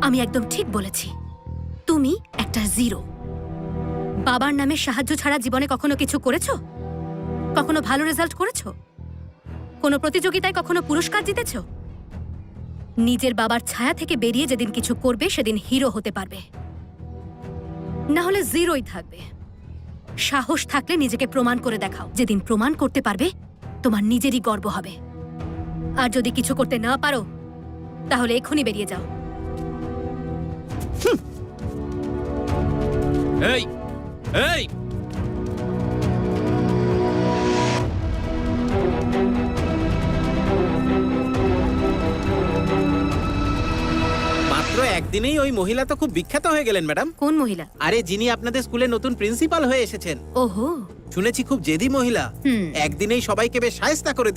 আমি একদম ঠিক বলেছি। তুমি একটা জিরো। বাবার নামে সাহায্য ছাড়া জীবনে কখনো কিছু করেছো? কখনো ভালো রেজাল্ট করেছো? কোনো প্রতিযোগিতায় কখনো পুরস্কার জিতেছো? নিজের বাবার ছায়া থেকে বেরিয়ে যেদিন কিছু করবে সেদিন হিরো হতে পারবে, না হলে জিরোই থাকবে। সাহস থাকলে নিজেকে প্রমাণ করে দেখাও। যেদিন প্রমাণ করতে পারবে তোমার নিজেরই গর্ব হবে। আর যদি কিছু করতে না পারো তাহলে এক্ষুনি বেরিয়ে যাও। এই এই মাত্র একদিনেই ওই মহিলা তো খুব বিখ্যাত হয়ে গেলেন ম্যাডাম। কোন মহিলা? আরে যিনি আপনাদের স্কুলে নতুন প্রিন্সিপাল হয়ে এসেছেন। ওহো, শুনেছি খুব জেদি মহিলা। হুম। একদিনেই সবাইকে বেশ শায়েস্তা করে